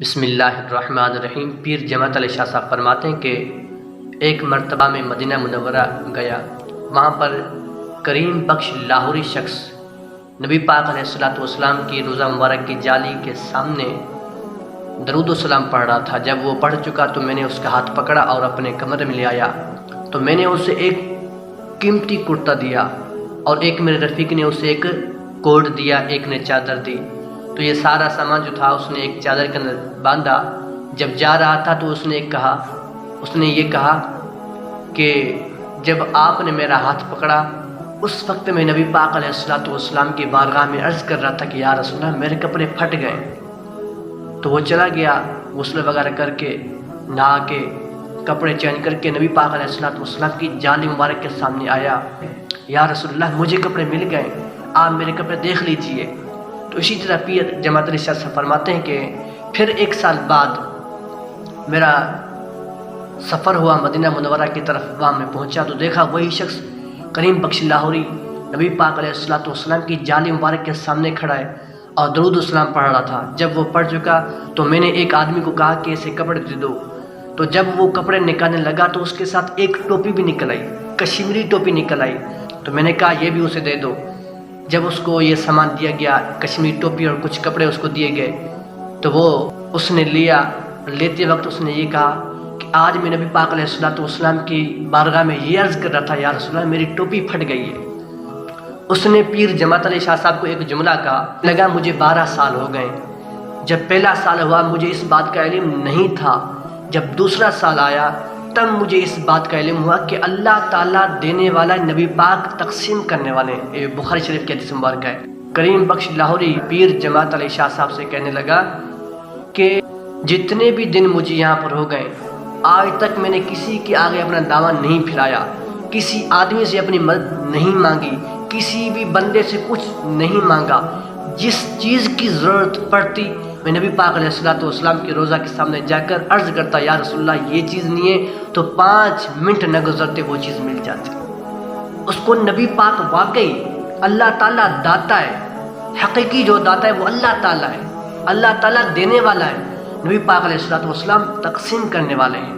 بسم اللہ الرحمن الرحیم۔ پیر جماعت علیہ شاہ صاحب فرماتے ہیں کہ ایک مرتبہ میں مدینہ منورہ گیا، وہاں پر کریم بخش لاہوری شخص نبی پاک علیہ السلام کی روضہ مبارک کی جالی کے سامنے درود و سلام پڑھ رہا تھا۔ جب وہ پڑھ چکا تو میں نے اس کا ہاتھ پکڑا اور اپنے کمرے میں لے آیا، تو میں نے اسے ایک قیمتی کرتا دیا اور ایک میرے رفیق نے اسے ایک کوٹ دیا، ایک نے چادر دی۔ تو یہ سارا سامان جو تھا اس نے ایک چادر کے اندر باندھا۔ جب جا رہا تھا تو اس نے یہ کہا کہ جب آپ نے میرا ہاتھ پکڑا اس وقت میں نبی پاک علیہ السلام کی بارگاہ میں عرض کر رہا تھا کہ یا رسول اللہ میرے کپڑے پھٹ گئے۔ تو وہ چلا گیا، غسل وغیرہ کر کے نہا کے کپڑے چینج کر کے نبی پاک علیہ السلام کی جالی مبارک کے سامنے آیا، یا رسول اللہ مجھے کپڑے مل گئے، آپ میرے کپڑے دیکھ لیجئے۔ تو اسی طرح پیر جماعت علیہ شاہ صاحب فرماتے ہیں کہ پھر ایک سال بعد میرا سفر ہوا مدینہ منورہ کی طرف، وہاں میں پہنچا تو دیکھا وہی شخص کریم بخش لاہوری نبی پاک علیہ السلام کی جالی مبارک کے سامنے کھڑا ہے اور درود و سلام پڑھ رہا تھا۔ جب وہ پڑھ چکا تو میں نے ایک آدمی کو کہا کہ اسے کپڑے دے دو، تو جب وہ کپڑے نکالنے لگا تو اس کے ساتھ ایک ٹوپی بھی نکل آئی، کشمیری ٹوپی نکل آئی۔ تو میں نے کہا یہ بھی اسے دے دو۔ جب اس کو یہ سامان دیا گیا، کشمیری ٹوپی اور کچھ کپڑے اس کو دیے گئے، تو وہ اس نے لیا۔ لیتے وقت اس نے یہ کہا کہ آج میں نبی پاک علیہ السلام کی بارگاہ میں یہ عرض کر رہا تھا یا رسول اللہ میری ٹوپی پھٹ گئی ہے۔ اس نے پیر جماعت علیہ شاہ صاحب کو ایک جملہ کہا، لگا مجھے 12 سال ہو گئے، جب پہلا سال ہوا مجھے اس بات کا علم نہیں تھا، جب دوسرا سال آیا تب مجھے اس بات کا علم ہوا کہ اللہ تعالیٰ دینے والا، نبی پاک تقسیم کرنے والے ہیں۔ یہ بخاری شریف کی حدیث مبارک ہے۔ کریم بخش لاہوری پیر جماعت علیہ شاہ صاحب سے کہنے لگا کہ جتنے بھی دن مجھے یہاں پر ہو گئے، آج تک میں نے کسی کے آگے اپنا دامن نہیں پھیلایا، کسی آدمی سے اپنی مدد نہیں مانگی، کسی بھی بندے سے کچھ نہیں مانگا۔ جس چیز کی ضرورت پڑتی میں نبی پاک علیہ السلام کی روضہ کے سامنے جا کر عرض کرتا یا رسول اللہ یہ چیز نہیں ہے، تو 5 منٹ نہ گزرتے وہ چیز مل جاتی۔ اس کو نبی پاک واقعی اللہ تعالیٰ داتا ہے، حقیقی جو داتا ہے وہ اللہ تعالیٰ ہے، اللہ تعالیٰ دینے والا ہے، نبی پاک علیہ السلام تقسیم کرنے والے ہیں۔